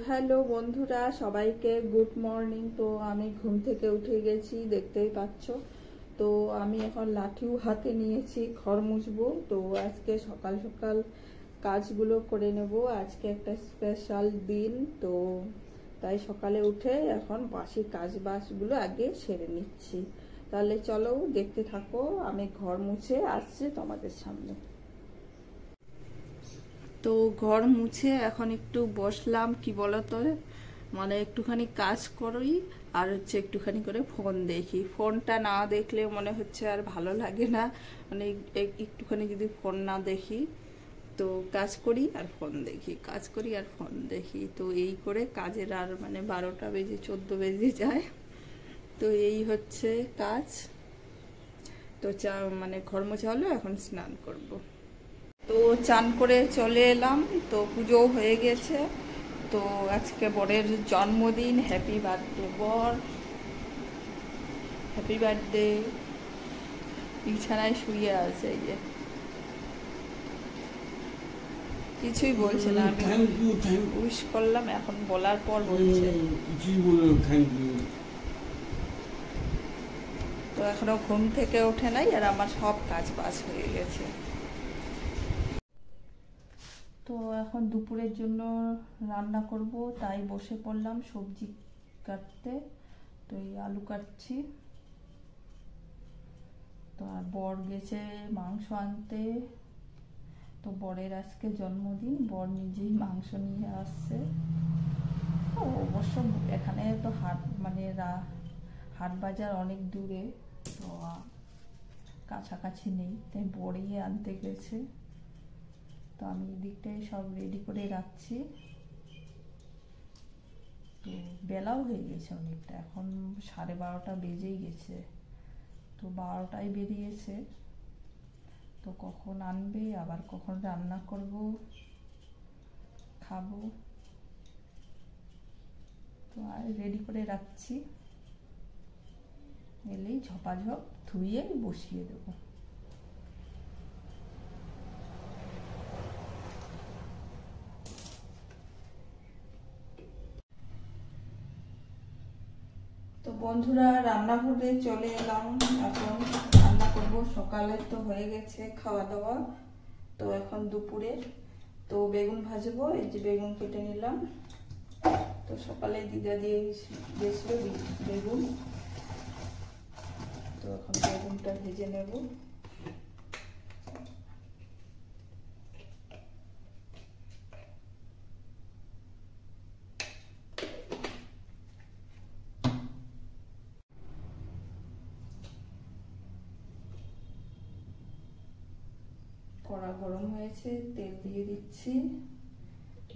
Hello বন্ধুরা, সবাইকে good morning. তো আমি ঘুম থেকে উঠে গেছি, দেখতেই পাচ্ছ। তো আমি এখন লাঠিও হাতে নিয়েছি, ঘর মুছবো। তো আজকে সকাল সকাল কাজগুলো করে নেব, আজকে একটা স্পেশাল দিন। তো তাই সকালে উঠে এখন বাসি কাজ বাসগুলো আগে সেরে নিচ্ছি। তাহলে চলো দেখতে থাকো, আমি ঘর মুছে আসছি তোমাদের সামনে। তো ঘর মুছে এখন একটু বসলাম, কি বলতো, মানে একটুখানি কাজ করি আর হচ্ছে একটুখানি করে ফোন দেখি। ফোনটা না দেখলে মনে হচ্ছে আর ভালো লাগে না, মানে একটুখানি যদি ফোন না দেখি তো কাজ করি আর ফোন দেখি, কাজ করি আর ফোন দেখি। তো এই করে কাজের আর মানে 12টা বেজে 14 বেজে যায়। তো এই হচ্ছে কাজ। তো মানে ঘর মোছা হলো, এখন স্নান করব। তো চান করে চলে এলাম, তো পুজো হয়ে গেছে। তো আজকে বরের জন্মদিন, হ্যাপি বার্থডে বর, হ্যাপি বার্থডে। বিছানায় শুয়ে আছে, এই যে কিছুই বলছে না। আমি উইশ করলাম, এখন বলার পর বলছে তো এখনো ঘুম থেকে ওঠে নাই, আর আমার সব কাজ বাজ হয়ে গেছে। তো এখন দুপুরের জন্য রান্না করব, তাই বসে পড়লাম সবজি কাটতে। তো এই আলু কাটছি। তো আর বর গেছে মাংস আনতে। তো বরের আজকে জন্মদিন, বর নিজেই মাংস নিয়ে আসছে। অবশ্য এখানে তো হাট মানে হাট বাজার অনেক দূরে, তো কাছাকাছি নেই, তাই বরই আনতে গেছে। তো আমি এদিকটাই সব রেডি করে রাখছি। তো বেলাও হয়ে গেছে অনেকটা, এখন 12:30 বেজেই গেছে। তো 12টায় বেরিয়েছে, তো কখন আনবে আবার কখন রান্না করব খাবো, তো আর রেডি করে রাখছি। এলেই ঝপাঝপ ধুয়ে বসিয়ে দেবো। তো বন্ধুরা, রান্নাঘরে চলে এলাম, এখন রান্না করব। সকালে তো হয়ে গেছে খাওয়া দাওয়া, তো এখন দুপুরের। তো বেগুন ভাজবো, এই যে বেগুন কেটে নিলাম। তো সকালে দিদা দিয়ে গেছিল বেগুন, তো এখন বেগুনটা ভেজে নেব। কড়া গরম হয়েছে, তেল দিয়ে দিচ্ছি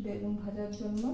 বেগুন ভাজার জন্য।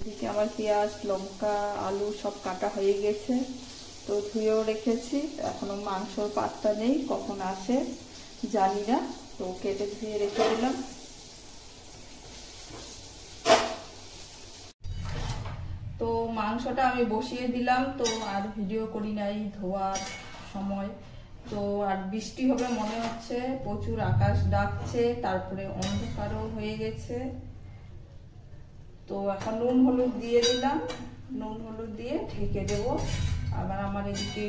এদিকে আমার পেঁয়াজ, লঙ্কা, আলু সব কাটা হয়ে গেছে, তো ধুয়েও রেখেছি। এখনো মাংসর পাতটা নেই, কখন আসে জানি না, তো কেটে ধুয়ে রেখে দিলাম। তো মাংসটা আমি বসিয়ে দিলাম, তো আর ভিডিও করি নাই ধোয়ার সময়। তো আর বৃষ্টি হবে মনে হচ্ছে, প্রচুর আকাশ ডাকছে, তারপরে অন্ধকারও হয়ে গেছে। তো এখন নুন হলুদ দিয়ে দিলাম, নুন হলুদ দিয়ে ঢেকে দেবো। আবার আমার এদিকে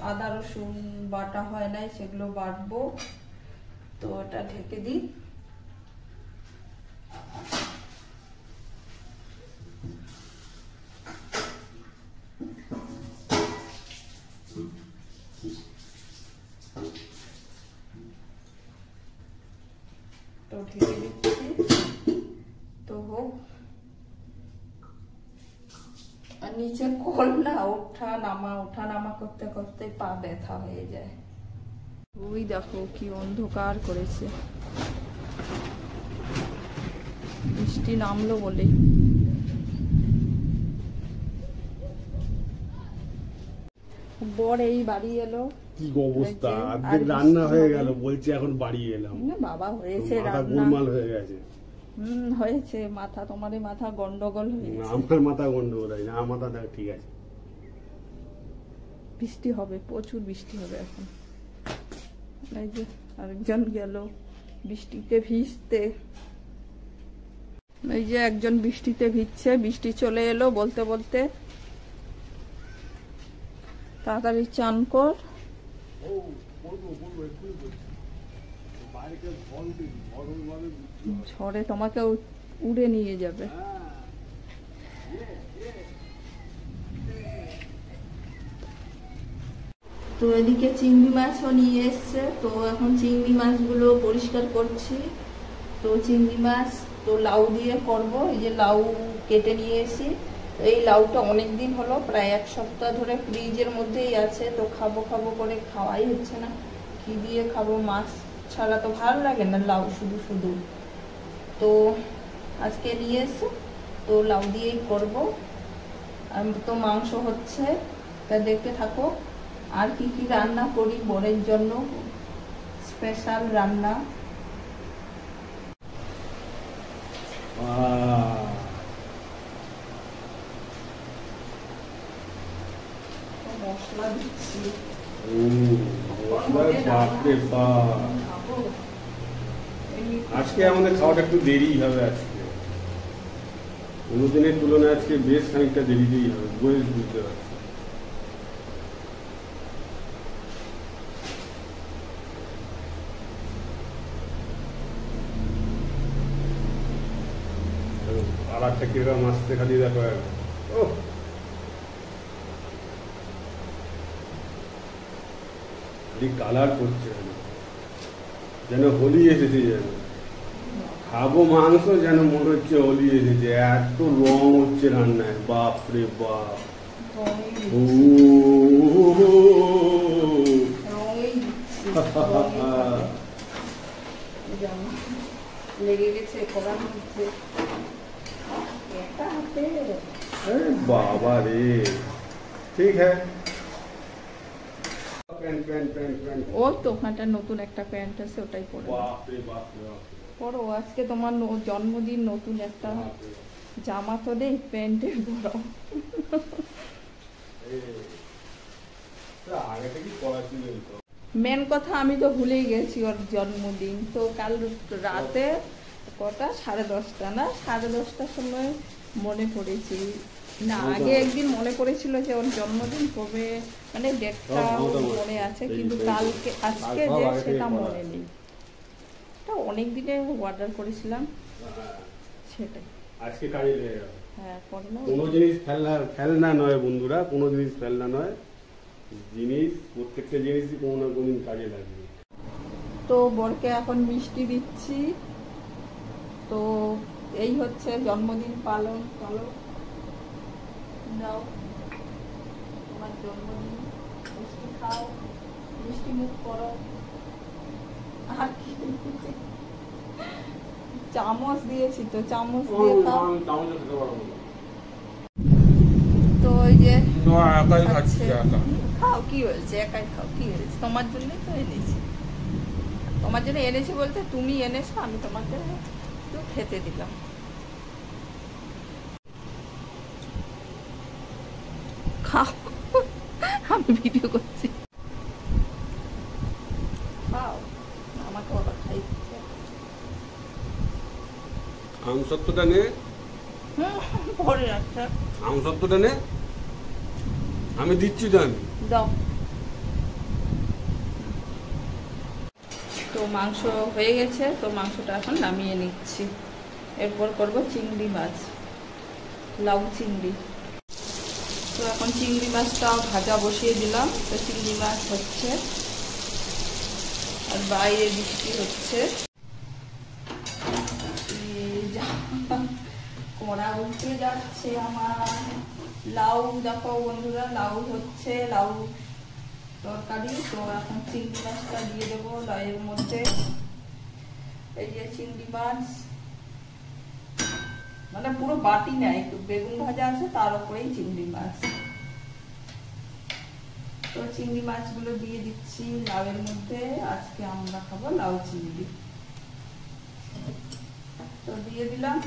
আদা রসুন বাটা হয় নাই, সেগুলো বাটবো। তো এটা ঢেকে দিই। তো ঢেকে দিচ্ছি, তো হোক। আর নিচে কল না, ওঠা নামা করতে করতে পা ব্যথা হয়ে যায়। ওই দেখো কি অন্ধকার করেছে, বৃষ্টি নামলো বলে। বর এই বাড়ি এলো, কি অবস্থা, অর্ধেক রান্না হয়ে গেল, বলছে এখন বাড়ি এলাম। বাবা হয়েছে মাথা গোলমাল হয়ে গেছে। হয়েছে মাথা, তোমারই মাথা গন্ডগোল হয়েছে। আমার মাথা গন্ডগোল হয় না, আমার মাথা ঠিক আছে। বৃষ্টি হবে, প্রচুর বৃষ্টি হবে এখন। এই যে আরেকজন গেল বৃষ্টিতে ভিজতে, এই যে একজন বৃষ্টিতে ভিজছে, বৃষ্টি চলে এলো বলতে বলতে। তাড়াতাড়ি চান কর। ঝড়ে তোমাকে উড়ে নিয়ে যাবে। তো এদিকে চিংড়ি মাছও নিয়ে এসছে, তো এখন চিংড়ি মাছগুলো পরিষ্কার করছি। তো চিংড়ি মাছ তো লাউ দিয়ে করব। এই যে লাউ কেটে নিয়ে এসি, এই লাউটা অনেকদিন হলো, প্রায় 1 সপ্তাহ ধরে ফ্রিজের মধ্যেই আছে। তো খাবো খাবো করে খাওয়াই হচ্ছে না, কি দিয়ে খাবো? মাছ ছাড়া তো ভালো লাগে না লাউ শুধু শুধু। তো আজকে নিয়ে এসে তো লাউ দিয়েই করবো। তো মাংস হচ্ছে, তা দেখতে থাকো। আর কি কি রান্না করি বরের জন্য, স্পেশাল রান্না। মশলা দিচ্ছি। আজকে আমাদের খাওয়াটা একটু দেরি হবে। আজকে অন্যদিনের তুলনায় আজকে বেশ খানিকটা দেরিতেই হবে, বুঝতে পারছি। আর একটা কিরকম আসতে খালি দেখো, ও কালার করছে যেন হোলি এসেছে, যেন খাবো মাংস যেন মনে হচ্ছে হোলি এসেছে, এত রং হচ্ছে রান্নায়, বাপ রে বাপ। লেগে গেছে কড়ার মধ্যে, বাবা রে। ঠিক হ্যাঁ, ও তো ওখানটা নতুন একটা প্যান্ট আছে, ওটাই পরে পরো। আজকে তোমার জন্মদিন, নতুন একটা জামা তো নেই, প্যান্টে বড়। মেন কথা আমি তো ভুলেই গেছি ওর জন্মদিন। তো কাল রাতে কটা 10:30 না, 10:30টার সময় মনে পড়েছি। না, আগে একদিন মনে পড়েছিল যে ওর জন্মদিন কবে, মানে ডেটটা মনে আছে, কিন্তু কালকে আজকে যে সেটা মনে নেই। এটা অনেক দিনে অর্ডার করেছিলাম, সেটাই আজকে কাজে লেগে গেল। হ্যাঁ, কোনো জিনিস ফেলনা নয় বন্ধুরা, কোনো জিনিস ফেলনা নয়, জিনিস প্রত্যেকটা জিনিসই কোনো না কোনো দিন কাজে লাগবে। তো বরকে এখন মিষ্টি দিচ্ছি। তো এই হচ্ছে জন্মদিন পালন। চলো দাও, তোমার জন্মদিন, মিষ্টি খাও, মিষ্টি মুখ করো। আর কি চামচ দিয়েছি, তো চামচ দিয়ে খাও। তো ওই যে খাও, কি হয়েছে, একাই খাও, কি হয়েছে? তোমার জন্যই তো এনেছি। তোমার জন্য এনেছি বলতে তুমি এনেছো, আমি তোমাকে একটু খেতে দিলাম। খাও, আমি ভিডিও করছি। খাও, আমাকে ওরা খাই দিচ্ছে। আমসত্বটা নে, পরে একটা আমসত্বটা নে, আমি দিচ্ছি তো, আমি দাও। তো মাংস হয়ে গেছে, তো মাংসটা এখন নামিয়ে নিচ্ছি। এরপর করব চিংড়ি মাছ, লাউ চিংড়ি। তো এখন চিংড়ি মাছটা ভাজা বসিয়ে দিলাম। তো চিংড়ি মাছ হচ্ছে, আর বাইরে বৃষ্টি হচ্ছে। কড়া উঠে যাচ্ছে আমার। লাউ দেখো বন্ধুরা, লাউ হচ্ছে, লাউ তরকারি। তো এখন চিংড়ি মাছটা দিয়ে দেবো লাউয়ের মধ্যে। এই যে চিংড়ি মাছ, মানে পুরো বাটি না, একটু বেগুন ভাজা আছে তার উপরেই চিংড়ি মাছ। তো চিংড়ি মাছগুলো দিয়ে দিচ্ছি লাউয়ের মধ্যে। আজকে আমরা খাবো লাউ চিংড়ি। তো দিয়ে দিলাম।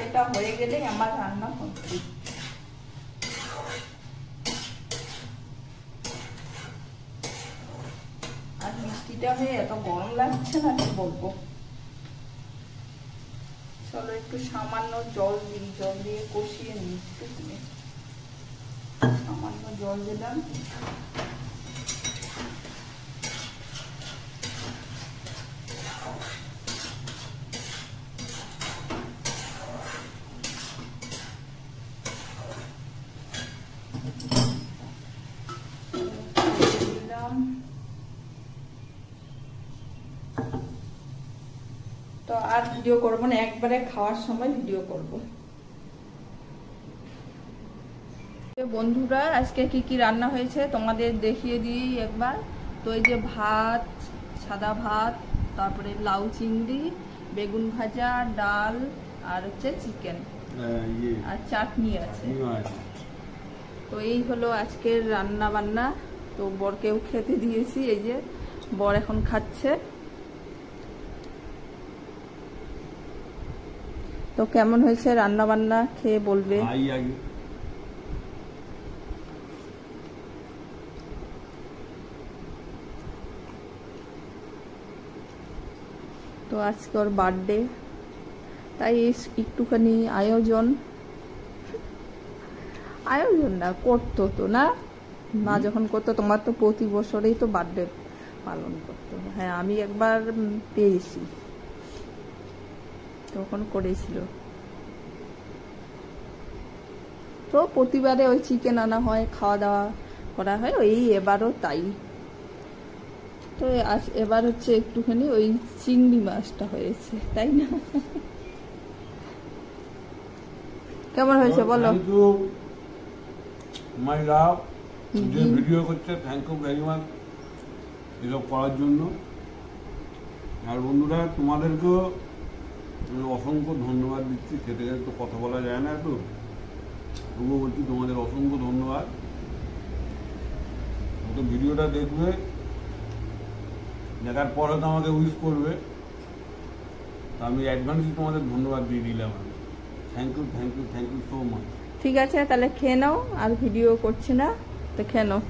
এটা হয়ে গেলেই আমার রান্না কমপ্লিট। আর মিষ্টিটা হয়ে এত গরম লাগছে না, কি বলবো। চলো একটু সামান্য জল দিই, জল দিয়ে কষিয়ে নিই। সামান্য জল দিলাম। তো আর ভিডিও করবো না, একবারে খাওয়ার সময় ভিডিও করব। বন্ধুরা আজকে কি কি রান্না হয়েছে তোমাদের দেখিয়ে দিই একবার। তো এই যে ভাত, সাদা ভাত, তারপরে লাউ চিংড়ি, বেগুন ভাজা, ডাল, আর হচ্ছে চিকেন আর চাটনি আছে। তো এই হলো আজকের রান্না বান্না। তো বরকেও খেতে দিয়েছি, এই যে বর এখন খাচ্ছে। তো কেমন হয়েছে রান্না বান্না খেয়ে বলবে। তো আজকে ওর বার্থডে, তাই একটুখানি আয়োজন না করতো তো না, মা যখন করতো। তোমার তো প্রতি বছরেই তো বার্থডে পালন করতো। হ্যাঁ আমি একবার পেয়েছি, তখন করেছিল। তো প্রতিবারে ওই চিকেন আনা হয়, খাওয়া দাওয়া করা হয়, ওই এবারও তাই। তো এবার হচ্ছে একটুখানি ওই চিংড়ি মাছটা হয়েছে, তাই না? কেমন হয়েছে বলো। মাই লাভ যে ভিডিও করছে, থ্যাংক ইউ ভেরি মাচ এসব করার জন্য। আর বন্ধুরা তোমাদেরকেও অসংখ্য ধন্যবাদ দিচ্ছি। খেতে গেলে তো কথা বলা যায় না, একটু তবুও বলছি তোমাদের অসংখ্য ধন্যবাদ। তো ভিডিওটা দেখবে, দেখার পর হয়তো আমাকে উইশ করবে। আমি অ্যাডভান্সই তোমাদের ধন্যবাদ দিয়ে দিলাম। Thank you so much. ঠিক আছে তাহলে খেয়ে নাও, আর ভিডিও করছি না, তো খেয়ে নাও।